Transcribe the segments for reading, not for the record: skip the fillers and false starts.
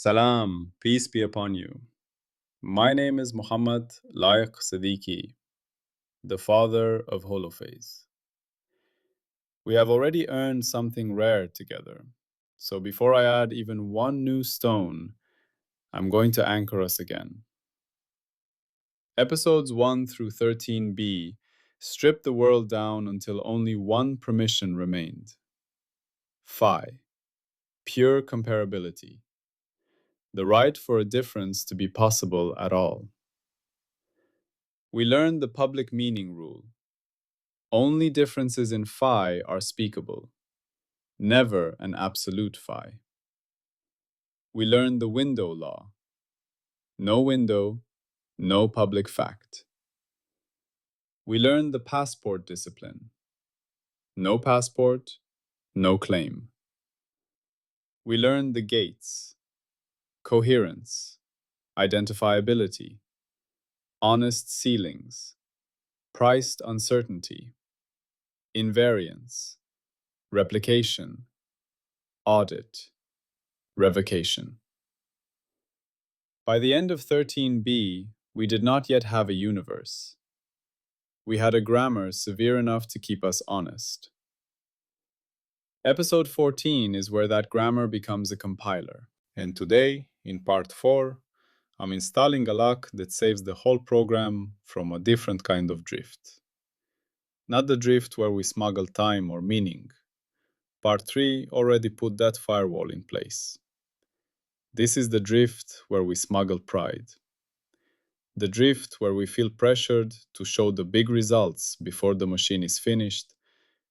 Salam, peace be upon you. My name is Muhammad Laiq Siddiqui, the father of holophase. We have already earned something rare together, so before I add even one new stone, I'm going to anchor us again. Episodes 1 through 13b stripped the world down until only one permission remained. Phi, pure comparability, the right for a difference to be possible at all. We learned the public meaning rule. Only differences in phi are speakable, never an absolute phi. We learned the window law. No window, no public fact. We learned the passport discipline. No passport, no claim. We learned the gates, coherence, identifiability, honest ceilings, priced uncertainty, invariance, replication, audit, revocation. By the end of 13b, we did not yet have a universe. We had a grammar severe enough to keep us honest. Episode 14 is where that grammar becomes a compiler. And today, in part 4, I'm installing a lock that saves the whole program from a different kind of drift. Not the drift where we smuggle time or meaning. Part 3 already put that firewall in place. This is the drift where we smuggle pride. The drift where we feel pressured to show the big results before the machine is finished,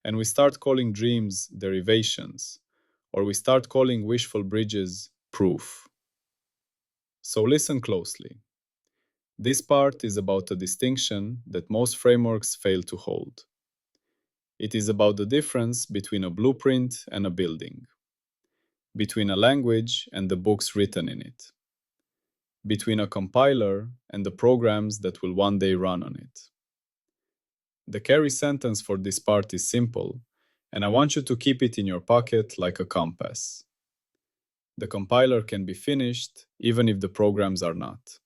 and we start calling dreams derivations, or we start calling wishful bridges proof. So listen closely. This part is about a distinction that most frameworks fail to hold. It is about the difference between a blueprint and a building, between a language and the books written in it, between a compiler and the programs that will one day run on it. The carry sentence for this part is simple, and I want you to keep it in your pocket like a compass. The compiler can be finished even if the programs are not.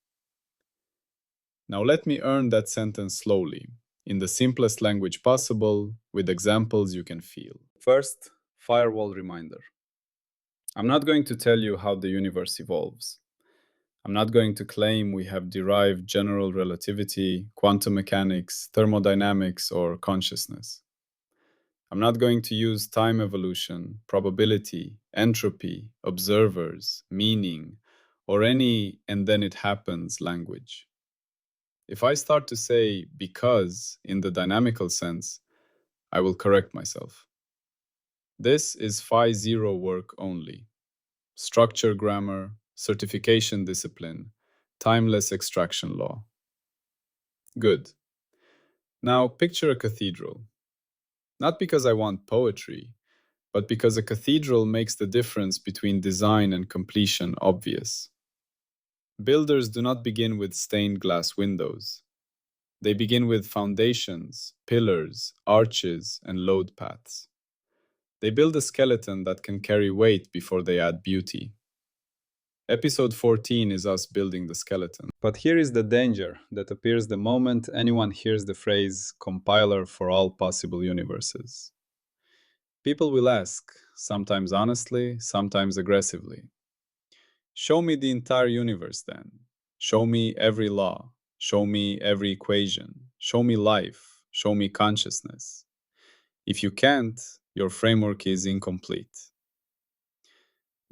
Now let me earn that sentence slowly, in the simplest language possible, with examples you can feel. First, firewall reminder. I'm not going to tell you how the universe evolves. I'm not going to claim we have derived general relativity, quantum mechanics, thermodynamics, or consciousness. I'm not going to use time evolution, probability, entropy, observers, meaning, or any and then it happens language. If I start to say because in the dynamical sense, I will correct myself. This is phi zero work only. Structure grammar, certification discipline, timeless extraction law. Good. Now picture a cathedral. Not because I want poetry, but because a cathedral makes the difference between design and completion obvious. Builders do not begin with stained glass windows. They begin with foundations, pillars, arches, and load paths. They build a skeleton that can carry weight before they add beauty. Episode 14 is us building the skeleton. But here is the danger that appears the moment anyone hears the phrase compiler for all possible universes. People will ask, sometimes honestly, sometimes aggressively, show me the entire universe then. Show me every law. Show me every equation. Show me life. Show me consciousness. If you can't, your framework is incomplete.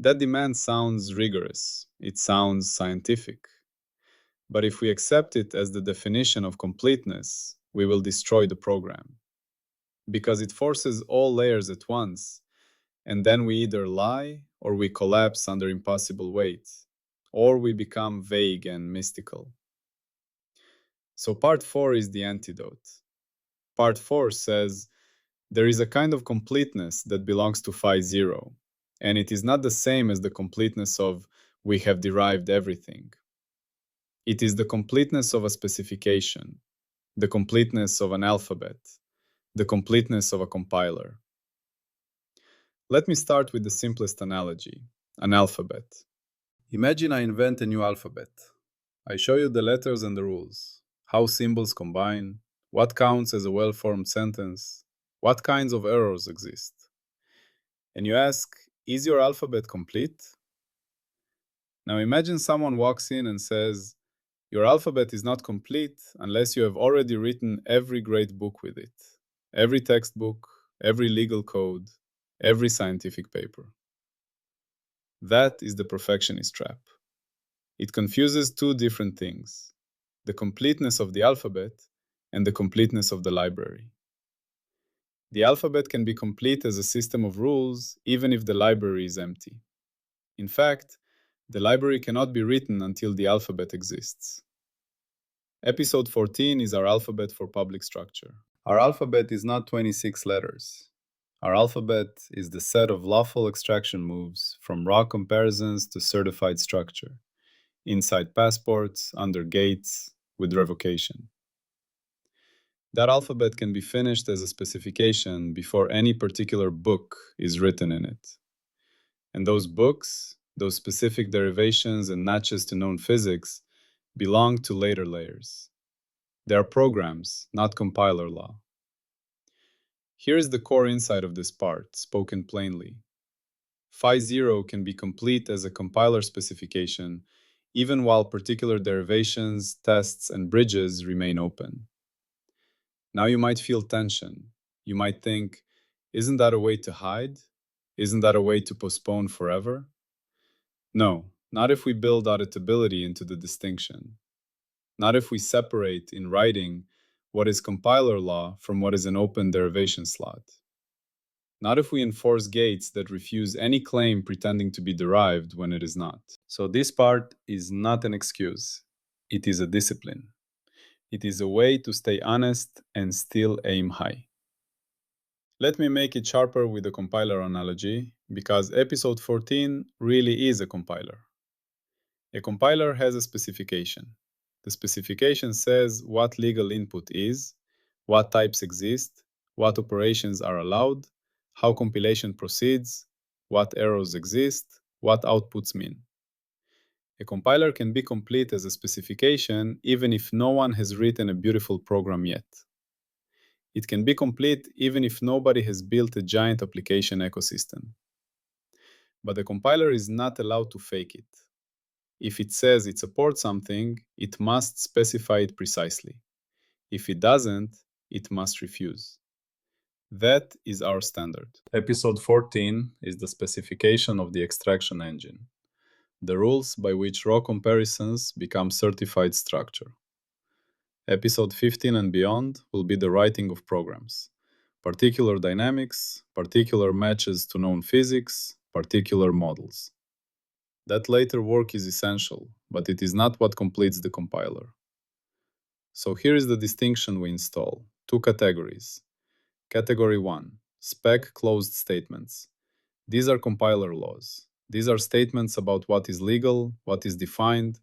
That demand sounds rigorous. It sounds scientific. But if we accept it as the definition of completeness, we will destroy the program. Because it forces all layers at once, and then we either lie or we collapse under impossible weight, or we become vague and mystical. So part 4 is the antidote. Part 4 says, there is a kind of completeness that belongs to phi zero, and it is not the same as the completeness of we have derived everything. It is the completeness of a specification, the completeness of an alphabet, the completeness of a compiler. Let me start with the simplest analogy, an alphabet. Imagine I invent a new alphabet. I show you the letters and the rules, how symbols combine, what counts as a well-formed sentence, what kinds of errors exist. And you ask, is your alphabet complete? Now imagine someone walks in and says, your alphabet is not complete unless you have already written every great book with it, every textbook, every legal code, every scientific paper. That is the perfectionist trap. It confuses two different things: the completeness of the alphabet and the completeness of the library. The alphabet can be complete as a system of rules even if the library is empty. In fact, the library cannot be written until the alphabet exists. Episode 14 is our alphabet for public structure. Our alphabet is not 26 letters. Our alphabet is the set of lawful extraction moves from raw comparisons to certified structure, inside passports, under gates, with revocation. That alphabet can be finished as a specification before any particular book is written in it. And those books, those specific derivations and matches to known physics, belong to later layers. They are programs, not compiler law. Here is the core insight of this part, spoken plainly. Phi0 can be complete as a compiler specification, even while particular derivations, tests, and bridges remain open. Now you might feel tension. You might think, isn't that a way to hide? Isn't that a way to postpone forever? No, not if we build auditability into the distinction. Not if we separate in writing what is compiler law from what is an open derivation slot. Not if we enforce gates that refuse any claim pretending to be derived when it is not. So this part is not an excuse. It is a discipline. It is a way to stay honest and still aim high. Let me make it sharper with a compiler analogy, because episode 14 really is a compiler. A compiler has a specification. The specification says what legal input is, what types exist, what operations are allowed, how compilation proceeds, what errors exist, what outputs mean. A compiler can be complete as a specification even if no one has written a beautiful program yet. It can be complete even if nobody has built a giant application ecosystem. But the compiler is not allowed to fake it. If it says it supports something, it must specify it precisely. If it doesn't, it must refuse. That is our standard. Episode 14 is the specification of the extraction engine, the rules by which raw comparisons become certified structure. Episode 15 and beyond will be the writing of programs, particular dynamics, particular matches to known physics, particular models. That later work is essential, but it is not what completes the compiler. So here is the distinction we install. Two categories. Category 1, spec closed statements. These are compiler laws. These are statements about what is legal, what is defined,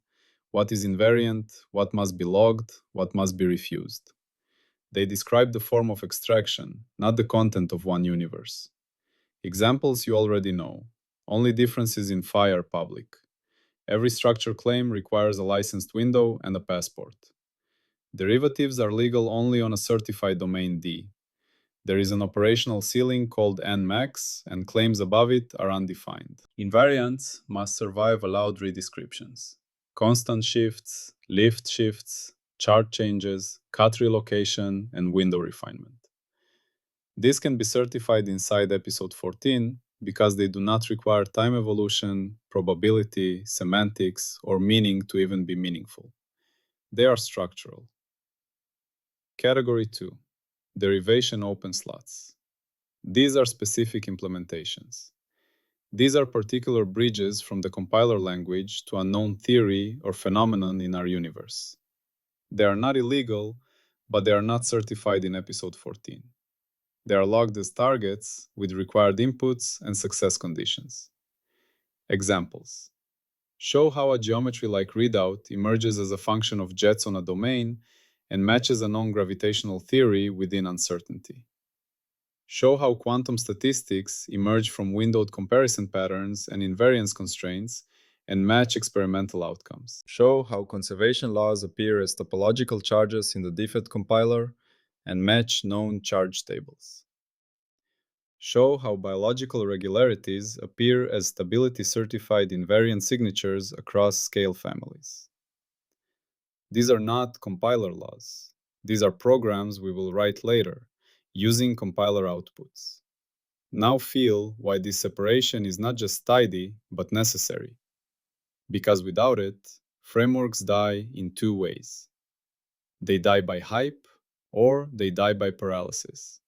what is invariant, what must be logged, what must be refused. They describe the form of extraction, not the content of one universe. Examples you already know. Only differences in phi are public. Every structure claim requires a licensed window and a passport. Derivatives are legal only on a certified domain D. There is an operational ceiling called Nmax, and claims above it are undefined. Invariants must survive allowed redescriptions. Constant shifts, lift shifts, chart changes, cut relocation, and window refinement. This can be certified inside episode 14 because they do not require time evolution, probability, semantics, or meaning to even be meaningful. They are structural. Category 2. Derivation open slots. These are specific implementations. These are particular bridges from the compiler language to a known theory or phenomenon in our universe. They are not illegal, but they are not certified in episode 14. They are logged as targets with required inputs and success conditions. Examples. Show how a geometry-like readout emerges as a function of jets on a domain and matches a known gravitational theory within uncertainty. Show how quantum statistics emerge from windowed comparison patterns and invariance constraints and match experimental outcomes. Show how conservation laws appear as topological charges in the defect compiler and match known charge tables. Show how biological regularities appear as stability-certified invariant signatures across scale families. These are not compiler laws. These are programs we will write later, using compiler outputs. Now feel why this separation is not just tidy, but necessary. Because without it, frameworks die in two ways. They die by hype, or they die by paralysis.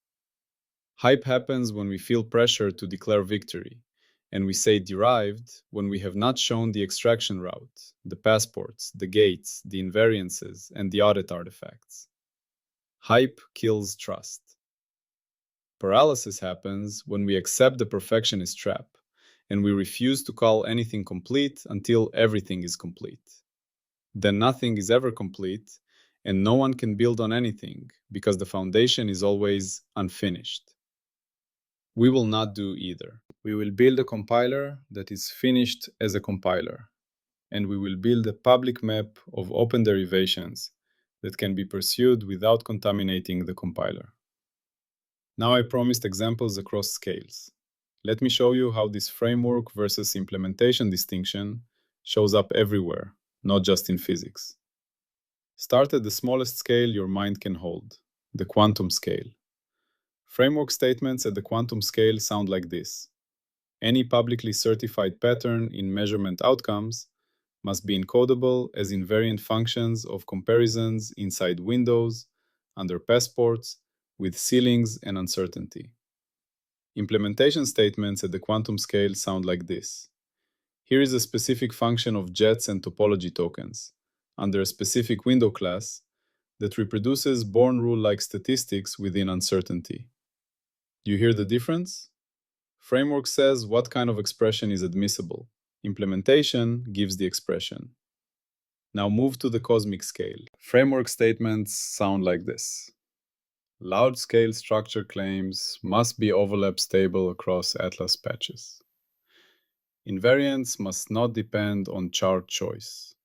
Hype happens when we feel pressure to declare victory, and we say derived when we have not shown the extraction route, the passports, the gates, the invariances, and the audit artifacts. Hype kills trust. Paralysis happens when we accept the perfectionist trap, and we refuse to call anything complete until everything is complete. Then nothing is ever complete, and no one can build on anything because the foundation is always unfinished. We will not do either. We will build a compiler that is finished as a compiler, and we will build a public map of open derivations that can be pursued without contaminating the compiler. Now I promised examples across scales. Let me show you how this framework versus implementation distinction shows up everywhere, not just in physics. Start at the smallest scale your mind can hold, the quantum scale. Framework statements at the quantum scale sound like this. Any publicly certified pattern in measurement outcomes must be encodable as invariant functions of comparisons inside windows, under passports, with ceilings and uncertainty. Implementation statements at the quantum scale sound like this. Here is a specific function of jets and topology tokens, under a specific window class, that reproduces Born rule-like statistics within uncertainty. You hear the difference? Framework says what kind of expression is admissible. Implementation gives the expression. Now move to the cosmic scale. Framework statements sound like this. Large-scale structure claims must be overlap stable across atlas patches. Invariance must not depend on chart choice.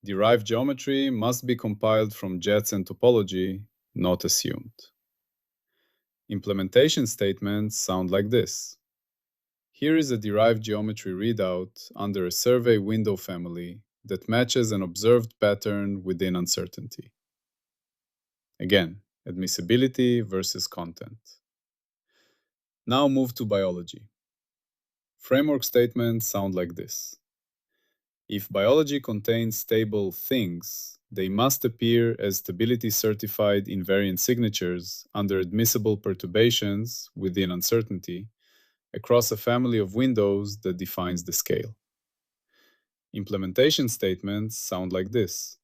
Derived geometry must be compiled from jets and topology, not assumed. Implementation statements sound like this. Here is a derived geometry readout under a survey window family that matches an observed pattern within uncertainty. Again, admissibility versus content. Now move to biology. Framework statements sound like this. If biology contains stable things, they must appear as stability-certified invariant signatures under admissible perturbations within uncertainty across a family of windows that defines the scale. Implementation statements sound like this.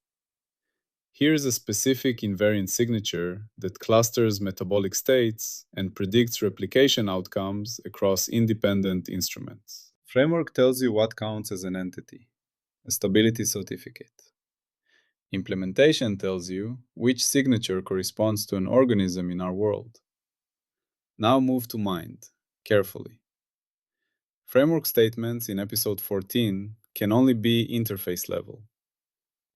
Here is a specific invariant signature that clusters metabolic states and predicts replication outcomes across independent instruments. Framework tells you what counts as an entity, a stability certificate. Implementation tells you which signature corresponds to an organism in our world. Now move to mind, carefully. Framework statements in episode 14 can only be interface level.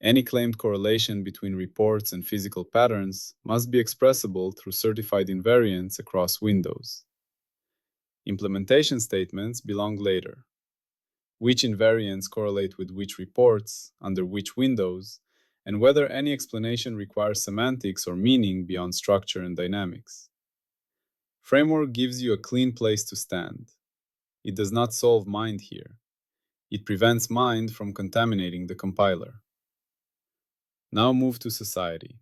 Any claimed correlation between reports and physical patterns must be expressible through certified invariants across windows. Implementation statements belong later. Which invariants correlate with which reports, under which windows, and whether any explanation requires semantics or meaning beyond structure and dynamics. Framework gives you a clean place to stand. It does not solve mind here. It prevents mind from contaminating the compiler. Now move to society.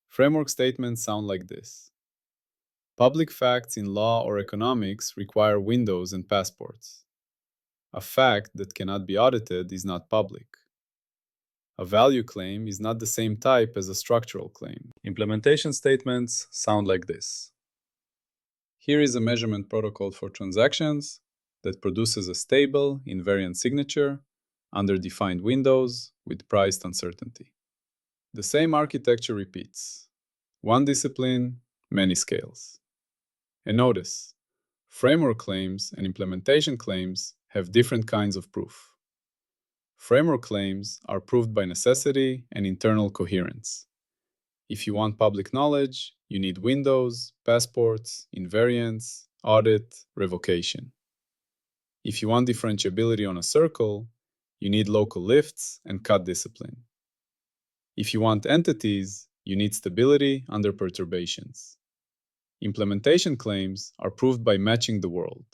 Framework statements sound like this. Public facts in law or economics require windows and passports. A fact that cannot be audited is not public. A value claim is not the same type as a structural claim. Implementation statements sound like this. Here is a measurement protocol for transactions that produces a stable, invariant signature under defined windows with priced uncertainty. The same architecture repeats. One discipline, many scales. And notice, framework claims and implementation claims have different kinds of proof. Framework claims are proved by necessity and internal coherence. If you want public knowledge, you need windows, passports, invariance, audit, revocation. If you want differentiability on a circle, you need local lifts and cut discipline. If you want entities, you need stability under perturbations. Implementation claims are proved by matching the world.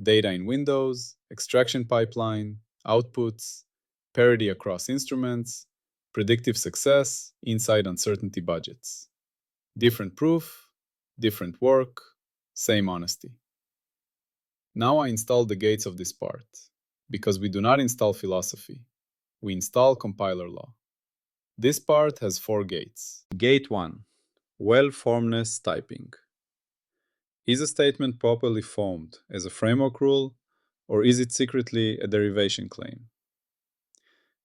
Data in windows, extraction pipeline, outputs, parity across instruments, predictive success inside uncertainty budgets. Different proof, different work, same honesty. Now I install the gates of this part, because we do not install philosophy. We install compiler law. This part has 4 gates. Gate 1. Well-formedness typing. Is a statement properly formed as a framework rule, or is it secretly a derivation claim?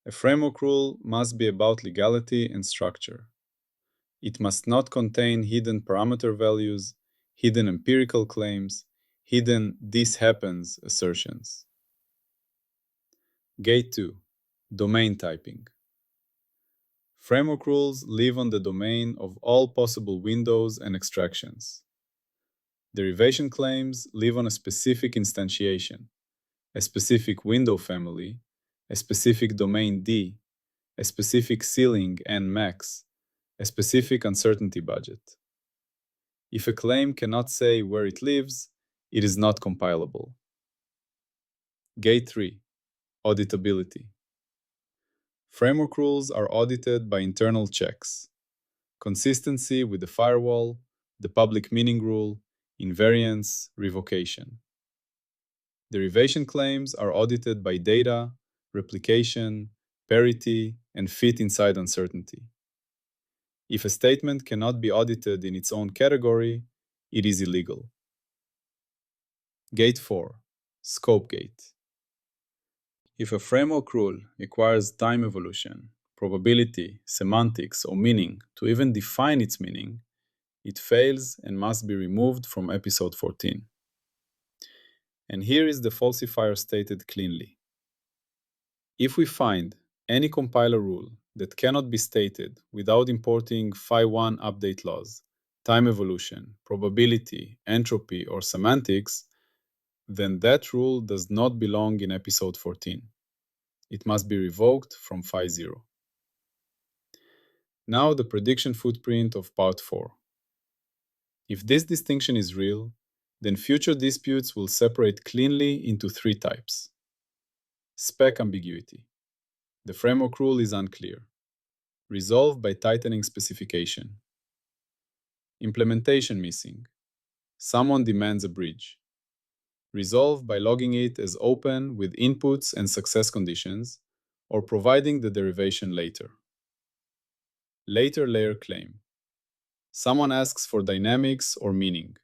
A framework rule must be about legality and structure. It must not contain hidden parameter values, hidden empirical claims, hidden this happens assertions. Gate 2. Domain typing. Framework rules live on the domain of all possible windows and extractions. Derivation claims live on a specific instantiation, a specific window family, a specific domain D, a specific ceiling and max, a specific uncertainty budget. If a claim cannot say where it lives, it is not compilable. Gate 3. Auditability. Framework rules are audited by internal checks. Consistency with the firewall, the public meaning rule, invariance, revocation. Derivation claims are audited by data, replication, parity, and fit inside uncertainty. If a statement cannot be audited in its own category, it is illegal. Gate 4. Scope gate. If a framework rule requires time evolution, probability, semantics, or meaning to even define its meaning, it fails and must be removed from episode 14. And here is the falsifier stated cleanly. If we find any compiler rule that cannot be stated without importing phi1 update laws, time evolution, probability, entropy, or semantics, then that rule does not belong in episode 14. It must be revoked from phi0. Now the prediction footprint of part 4. If this distinction is real, then future disputes will separate cleanly into 3 types. Spec ambiguity. The framework rule is unclear. Resolved by tightening specification. Implementation missing. Someone demands a bridge. Resolved by logging it as open with inputs and success conditions, or providing the derivation later. Later layer claim. Someone asks for dynamics or meaning.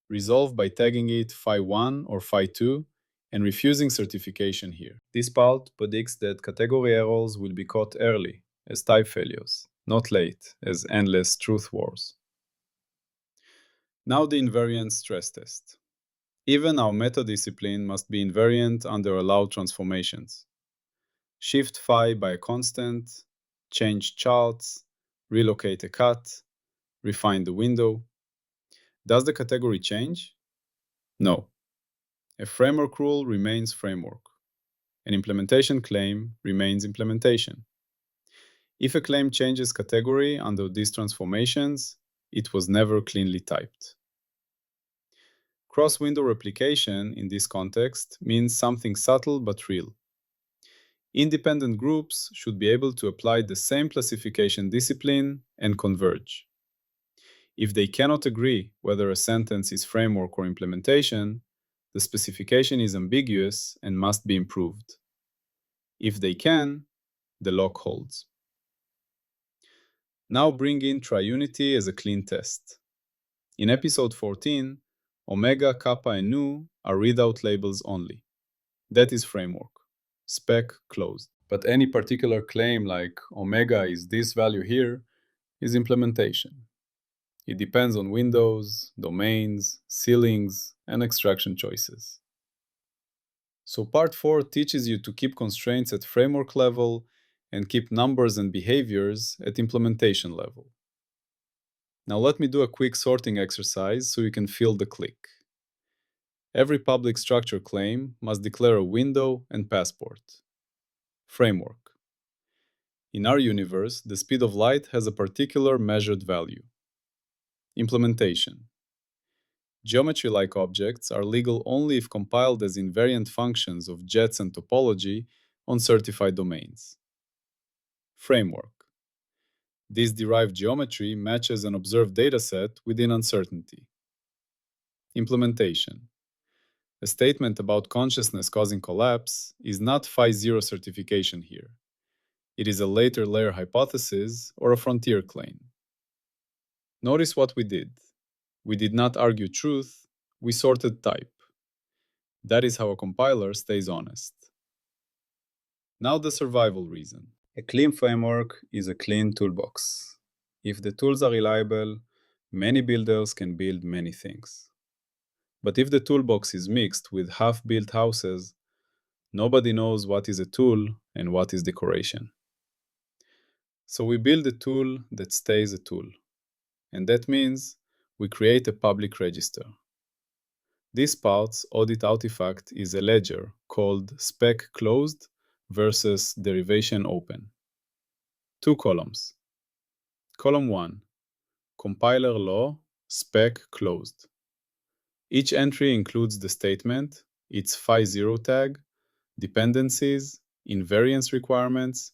Resolved by tagging it phi1 or phi2 and refusing certification here. This part predicts that category errors will be caught early as type failures, not late as endless truth wars. Now the invariance stress test. Even our meta-discipline must be invariant under allowed transformations. Shift phi by a constant, change charts, relocate a cut, refine the window. Does the category change? No. A framework rule remains framework. An implementation claim remains implementation. If a claim changes category under these transformations, it was never cleanly typed. Cross-window replication in this context means something subtle but real. Independent groups should be able to apply the same classification discipline and converge. If they cannot agree whether a sentence is framework or implementation, the specification is ambiguous and must be improved. If they can, the lock holds. Now bring in triunity as a clean test. In episode 14, omega, kappa, and nu are readout labels only. That is framework. Spec closed. But any particular claim like omega is this value here is implementation. It depends on windows, domains, ceilings, and extraction choices. So part 4 teaches you to keep constraints at framework level and keep numbers and behaviors at implementation level. Now let me do a quick sorting exercise so you can feel the click. Every public structure claim must declare a window and passport. Framework. In our universe, the speed of light has a particular measured value. Implementation. Geometry-like objects are legal only if compiled as invariant functions of jets and topology on certified domains. Framework. This derived geometry matches an observed dataset within uncertainty. Implementation. A statement about consciousness causing collapse is not phi-0 certification here. It is a later layer hypothesis or a frontier claim. Notice what we did. We did not argue truth, we sorted type. That is how a compiler stays honest. Now the survival reason. A clean framework is a clean toolbox. If the tools are reliable, many builders can build many things. But if the toolbox is mixed with half-built houses, nobody knows what is a tool and what is decoration. So we build a tool that stays a tool. And that means we create a public register. This part's audit artifact is a ledger called spec closed versus derivation open. 2 columns. Column 1, compiler law, spec closed. Each entry includes the statement, its phi-0 tag, dependencies, invariance requirements,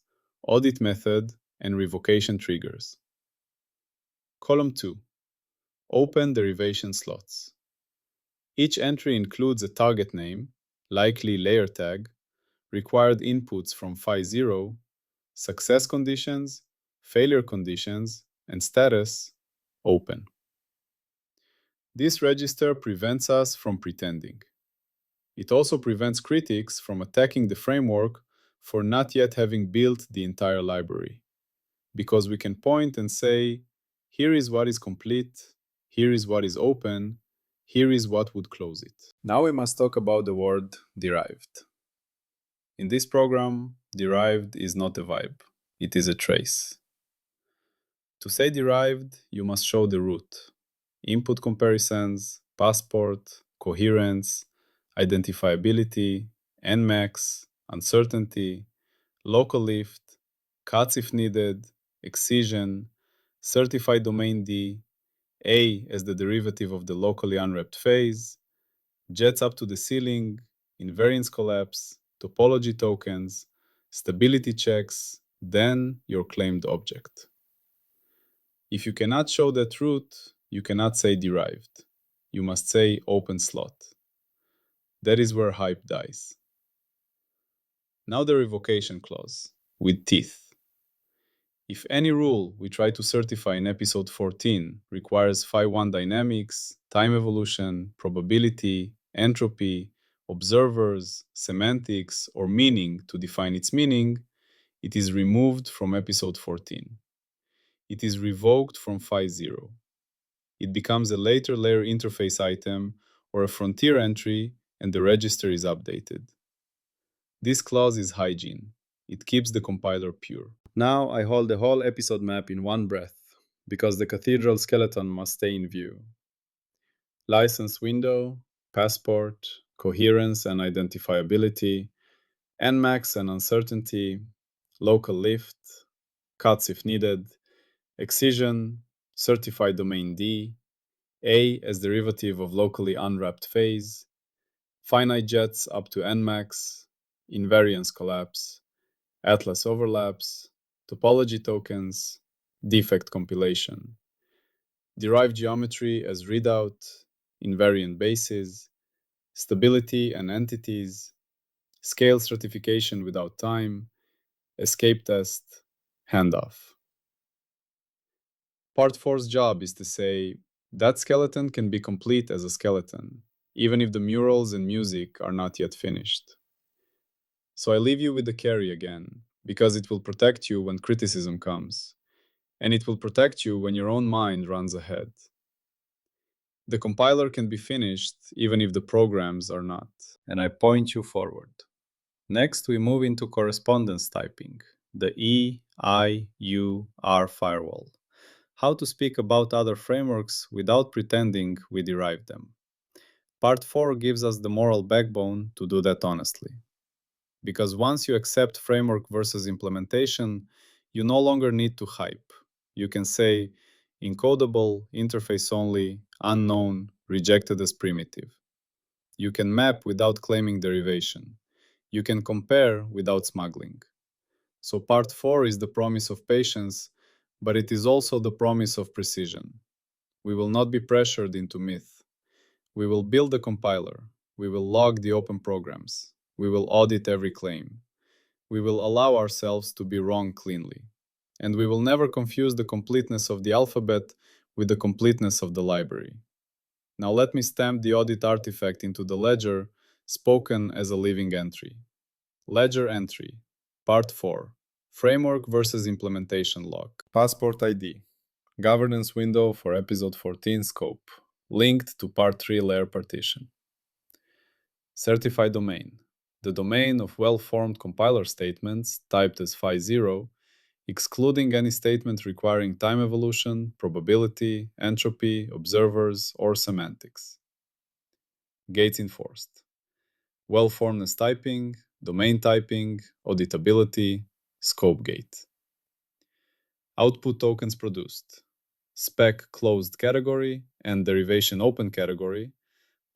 audit method, and revocation triggers. Column 2, open derivation slots. Each entry includes a target name, likely layer tag, required inputs from phi-0, success conditions, failure conditions, and status, open. This register prevents us from pretending. It also prevents critics from attacking the framework for not yet having built the entire library, because we can point and say, here is what is complete, here is what is open, here is what would close it. Now we must talk about the word derived. In this program, derived is not a vibe, it is a trace. To say derived, you must show the root, input comparisons, passport, coherence, identifiability, nmax, uncertainty, local lift, cuts if needed, excision, certified domain D, A as the derivative of the locally unwrapped phase, jets up to the ceiling, invariance collapse, topology tokens, stability checks, then your claimed object. If you cannot show that root, you cannot say derived. You must say open slot. That is where hype dies. Now the revocation clause, with teeth. If any rule we try to certify in episode 14 requires phi-1 dynamics, time evolution, probability, entropy, observers, semantics, or meaning to define its meaning, it is removed from episode 14. It is revoked from phi-0. It becomes a later layer interface item or a frontier entry, and the register is updated. This clause is hygiene. It keeps the compiler pure. Now I hold the whole episode map in one breath, because the cathedral skeleton must stay in view. License window, passport, coherence and identifiability, nmax and uncertainty, local lift, cuts if needed, excision, certified domain D, A as derivative of locally unwrapped phase, finite jets up to nmax, invariance collapse, atlas overlaps, topology tokens, defect compilation, derived geometry as readout, invariant bases, stability and entities, scale stratification without time, escape test, handoff. Part 4's job is to say, that skeleton can be complete as a skeleton, even if the murals and music are not yet finished. So I leave you with the carry again, because it will protect you when criticism comes, and it will protect you when your own mind runs ahead. The compiler can be finished even if the programs are not, and I point you forward. Next, we move into correspondence typing, the EIUR firewall. How to speak about other frameworks without pretending we derived them. Part 4 gives us the moral backbone to do that honestly. Because once you accept framework versus implementation, you no longer need to hype. You can say encodable, interface only, unknown, rejected as primitive. You can map without claiming derivation. You can compare without smuggling. So part 4 is the promise of patience, but it is also the promise of precision. We will not be pressured into myth. We will build a compiler. We will log the open programs. We will audit every claim. We will allow ourselves to be wrong cleanly. And we will never confuse the completeness of the alphabet with the completeness of the library. Now let me stamp the audit artifact into the ledger, spoken as a living entry. Ledger entry, part 4, framework versus implementation log. Passport ID, governance window for episode 14 scope, linked to part 3 layer partition. Certified domain, the domain of well-formed compiler statements typed as phi0, excluding any statement requiring time evolution, probability, entropy, observers, or semantics. Gates enforced. Well-formedness typing, domain typing, auditability, scope gate. Output tokens produced. Spec closed category and derivation open category,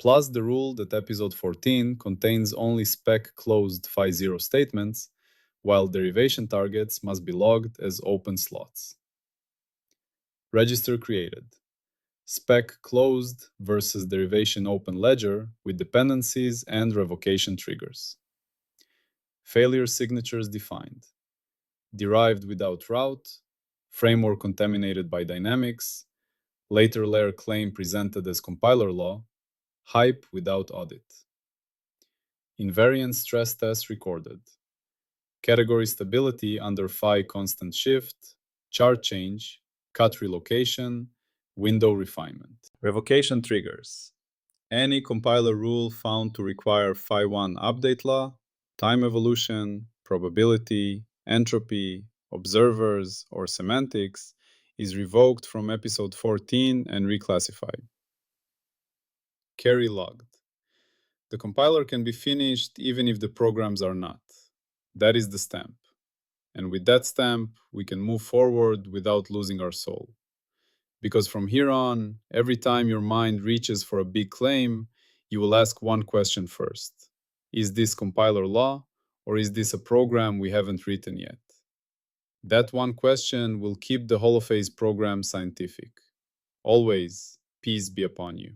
plus the rule that episode 14 contains only spec closed phi0 statements, while derivation targets must be logged as open slots. Register created. Spec closed versus derivation open ledger with dependencies and revocation triggers. Failure signatures defined. Derived without route, framework contaminated by dynamics, later layer claim presented as compiler law, hype without audit. Invariance stress test recorded. Category stability under phi constant shift, chart change, cut relocation, window refinement. Revocation triggers. Any compiler rule found to require phi1 update law, time evolution, probability, entropy, observers, or semantics is revoked from episode 14 and reclassified. Carry logged. The compiler can be finished even if the programs are not. That is the stamp. And with that stamp, we can move forward without losing our soul. Because from here on, every time your mind reaches for a big claim, you will ask one question first. Is this compiler law, or is this a program we haven't written yet? That one question will keep the holophase program scientific. Always, peace be upon you.